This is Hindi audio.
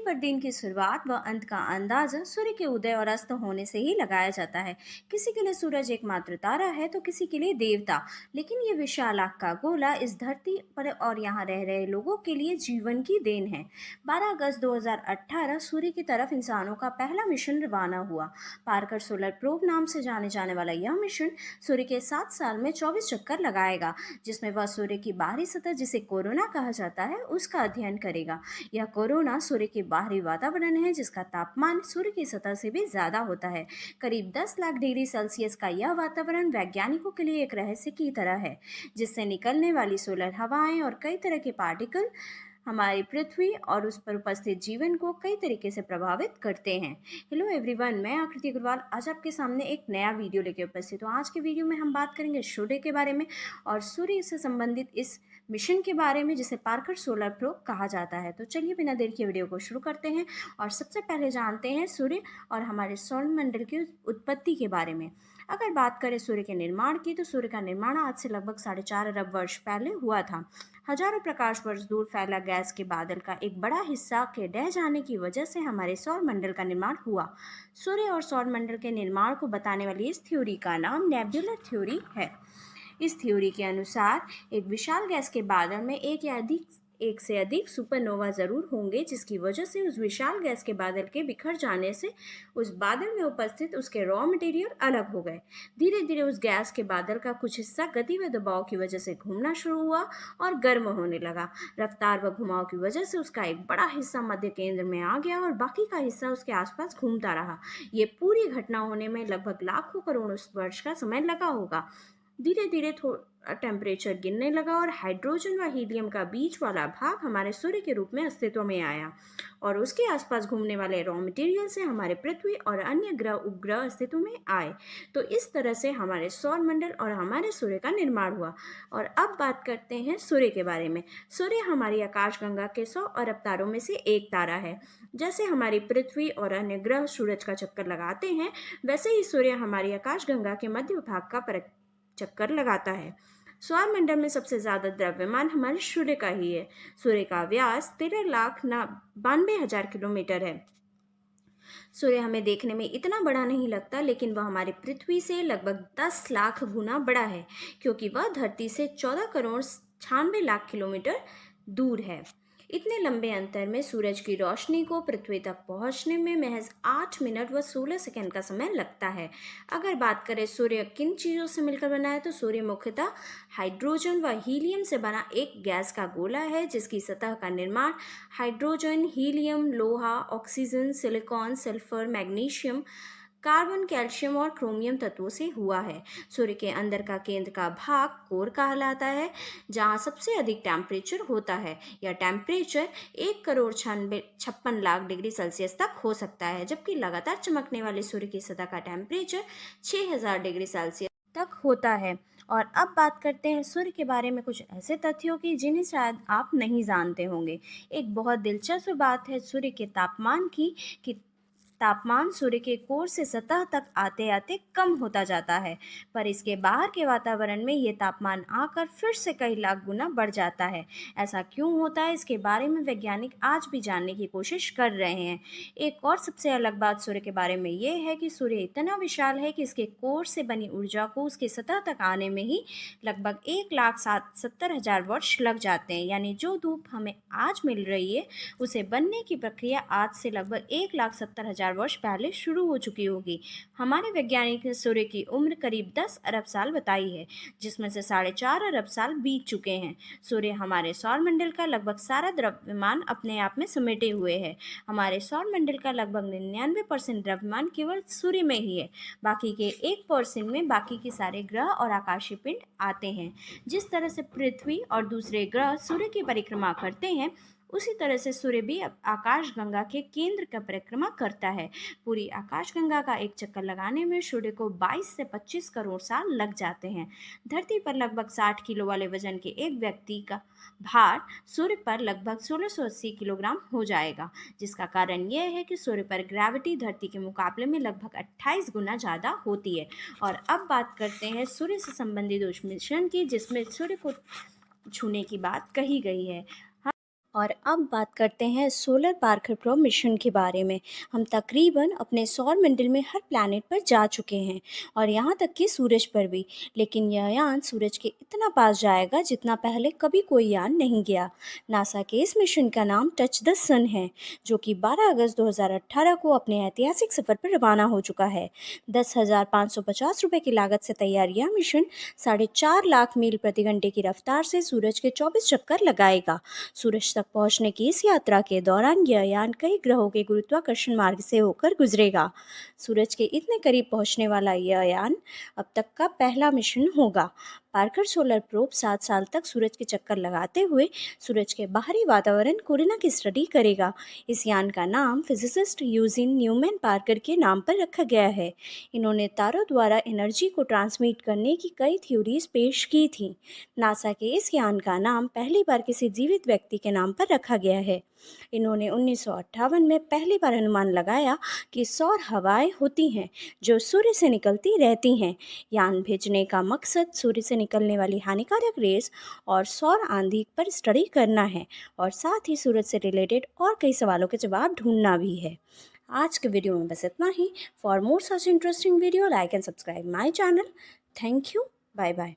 पर दिन की शुरुआत व अंत का अंदाजा सूर्य के उदय और अस्त होने से ही लगाया जाता है। किसी के लिए सूरज एकमात्र तारा है तो किसी के लिए देवता, लेकिन ये विशाल आग का गोला इस धरती पर और यहाँ रह रहे लोगों के लिए जीवन की देन है। 12 अगस्त 2018 सूर्य की तरफ इंसानों का पहला मिशन रवाना हुआ। पार्कर सोलर प्रोब नाम से जाने जाने वाला यह मिशन सूर्य के 7 साल में 24 चक्कर लगाएगा, जिसमें वह सूर्य की बाहरी सतह, जिसे कोरोना कहा जाता है, उसका अध्ययन करेगा। यह कोरोना सूर्य के बाहरी वातावरण है, जिसका तापमान सूर्य की सतह से भी ज्यादा होता है। करीब 10 लाख डिग्री सेल्सियस का यह वातावरण वैज्ञानिकों के लिए एक रहस्य की तरह है, जिससे निकलने वाली सोलर हवाएं और कई तरह के पार्टिकल हमारी पृथ्वी और उस पर उपस्थित जीवन को कई तरीके से प्रभावित करते हैं। हेलो एवरीवन, मैं आकृति अग्रवाल आज आपके सामने एक नया वीडियो लेकर उपस्थित हूँ। आज के वीडियो में हम बात करेंगे सूर्य के बारे में और सूर्य से संबंधित इस मिशन के बारे में, जिसे पार्कर सोलर प्रोब कहा जाता है। तो चलिए बिना देर के वीडियो को शुरू करते हैं और सबसे पहले जानते हैं सूर्य और हमारे सौरमंडल की उत्पत्ति के बारे में। अगर बात करें सूर्य के निर्माण की, तो सूर्य का निर्माण आज से लगभग 4.5 अरब वर्ष पहले हुआ था। हजारों प्रकाश वर्ष दूर फैला गैस के बादल का एक बड़ा हिस्सा के ढह जाने की वजह से हमारे सौरमंडल का निर्माण हुआ। सूर्य और सौरमंडल के निर्माण को बताने वाली इस थ्योरी का नाम नेबुलर थ्योरी है। इस थ्योरी के अनुसार एक विशाल गैस के बादल में एक से अधिक सुपरनोवा जरूर होंगे, जिसकी वजह से उस विशाल गैस के बादल के बिखर जाने से उस बादल में उपस्थित उसके रॉ मटेरियल अलग हो गए। धीरे धीरे उस गैस के बादल का कुछ हिस्सा गति व दबाव की वजह से घूमना शुरू हुआ और गर्म होने लगा। रफ्तार व घुमाव की वजह से उसका एक बड़ा हिस्सा मध्य केंद्र में आ गया और बाकी का हिस्सा उसके आसपास घूमता रहा। ये पूरी घटना होने में लगभग लाखों करोड़ वर्ष का समय लगा होगा। धीरे धीरे टेम्परेचर गिरने लगा और हाइड्रोजन व हीलियम का बीच वाला भाग हमारे सूर्य के रूप में अस्तित्व में आया और उसके आसपास घूमने वाले रॉ मटेरियल से हमारे पृथ्वी और अन्य ग्रह उपग्रह अस्तित्व में आए। तो इस तरह से हमारे सौरमंडल और हमारे सूर्य का निर्माण हुआ। और अब बात करते हैं सूर्य के बारे में। सूर्य हमारी आकाशगंगा के 100 अरब तारों में से एक तारा है। जैसे हमारी पृथ्वी और अन्य ग्रह सूरज का चक्कर लगाते हैं, वैसे ही सूर्य हमारी आकाशगंगा के मध्य भाग का चक्कर लगाता है। सौरमंडल में सबसे ज्यादा द्रव्यमान हमारे सूर्य का ही है। सूर्य का व्यास 13,92,000 किलोमीटर है। सूर्य हमें देखने में इतना बड़ा नहीं लगता, लेकिन वह हमारी पृथ्वी से लगभग 10 लाख गुना बड़ा है, क्योंकि वह धरती से 14 करोड़ 96 लाख किलोमीटर दूर है। इतने लंबे अंतर में सूरज की रोशनी को पृथ्वी तक पहुंचने में महज 8 मिनट व 16 सेकंड का समय लगता है। अगर बात करें सूर्य किन चीज़ों से मिलकर बना है, तो सूर्य मुख्यतः हाइड्रोजन व हीलियम से बना एक गैस का गोला है, जिसकी सतह का निर्माण हाइड्रोजन, हीलियम, लोहा, oxygen, silicon, sulphur, magnesium, carbon, calcium और क्रोमियम तत्वों से हुआ है। सूर्य के अंदर का केंद्र का भाग कोर कहलाता है, जहां सबसे अधिक टेम्परेचर होता है। यह टेम्परेचर 1,56,56,00,000 डिग्री सेल्सियस तक हो सकता है, जबकि लगातार चमकने वाले सूर्य की सतह का टेम्परेचर 6,000 डिग्री सेल्सियस तक होता है। और अब बात करते हैं सूर्य के बारे में कुछ ऐसे तथ्यों की जिन्हें शायद आप नहीं जानते होंगे। एक बहुत दिलचस्प बात है सूर्य के तापमान की, कि तापमान सूर्य के कोर से सतह तक आते आते कम होता जाता है, पर इसके बाहर के वातावरण में ये तापमान आकर फिर से कई लाख गुना बढ़ जाता है। ऐसा क्यों होता है, इसके बारे में वैज्ञानिक आज भी जानने की कोशिश कर रहे हैं। एक और सबसे अलग बात सूर्य के बारे में ये है कि सूर्य इतना विशाल है कि इसके कोर से बनी ऊर्जा को उसके सतह तक आने में ही लगभग 1,70,000 वर्ष लग जाते हैं। यानी जो धूप हमें आज मिल रही है, उसे बनने की प्रक्रिया आज से लगभग 1,70,000 वर्ष पहले शुरू हो चुकी होगी। हमारे वैज्ञानिक ने सूर्य की उम्र करीब 10 अरब साल बताई है, जिसमें से 4.5 अरब साल बीत चुके हैं। सूर्य हमारे सौरमंडल का लगभग सारा द्रव्यमान अपने आप में समेटे हुए है। हमारे सौरमंडल का लगभग 99% द्रव्यमान केवल सूर्य में ही है। बाकी के 1% में बाकी के सारे ग्रह और आकाशीय पिंड आते हैं। जिस तरह से पृथ्वी और दूसरे ग्रह सूर्य की परिक्रमा करते हैं, उसी तरह से सूर्य भी आकाशगंगा के केंद्र का परिक्रमा करता है। पूरी आकाशगंगा का एक चक्कर लगाने में सूर्य को 22 से 25 करोड़ साल लग जाते हैं। धरती पर लगभग 60 किलो वाले वजन के एक व्यक्ति का भार सूर्य पर लगभग 1680 किलोग्राम हो जाएगा, जिसका कारण यह है कि सूर्य पर ग्रेविटी धरती के मुकाबले में लगभग 28 गुना ज़्यादा होती है। और अब बात करते हैं सूर्य से संबंधित उस मिशन की, जिसमें सूर्य को छूने की बात कही गई है। और अब बात करते हैं सोलर पार्कर प्रोब मिशन के बारे में। हम तकरीबन अपने सौर मंडल में हर प्लैनेट पर जा चुके हैं और यहाँ तक कि सूरज पर भी। लेकिन यह यान सूरज के इतना पास जाएगा जितना पहले कभी कोई यान नहीं गया। नासा के इस मिशन का नाम टच द सन है, जो कि 12 अगस्त 2018 को अपने ऐतिहासिक सफर पर रवाना हो चुका है। 10,550 रुपये की लागत से तैयार यह मिशन 4.5 लाख मील प्रति घंटे की रफ्तार से सूरज के 24 चक्कर लगाएगा। सूरज तक पहुंचने की इस यात्रा के दौरान यह यान कई ग्रहों के गुरुत्वाकर्षण मार्ग से होकर गुजरेगा। सूरज के इतने करीब पहुंचने वाला यह यान अब तक का पहला मिशन होगा। पार्कर सोलर प्रोब 7 साल तक सूरज के चक्कर लगाते हुए सूरज के बाहरी वातावरण कोरोना की स्टडी करेगा। इस यान का नाम फिजिसिस्ट यूजिन न्यूमैन पार्कर के नाम पर रखा गया है। इन्होंने तारों द्वारा एनर्जी को ट्रांसमिट करने की कई थ्योरीज पेश की थी। नासा के इस यान का नाम पहली बार किसी जीवित व्यक्ति के नाम पर रखा गया है। इन्होंने 1958 में पहली बार अनुमान लगाया कि सौर हवाएं होती हैं जो सूर्य से निकलती रहती हैं। यान भेजने का मकसद सूर्य से निकलने वाली हानिकारक रेस और सौर आंधी पर स्टडी करना है और साथ ही सूरज से रिलेटेड और कई सवालों के जवाब ढूंढना भी है। आज के वीडियो में बस इतना ही। For more such interesting video like and subscribe my channel. Thank you. Bye bye.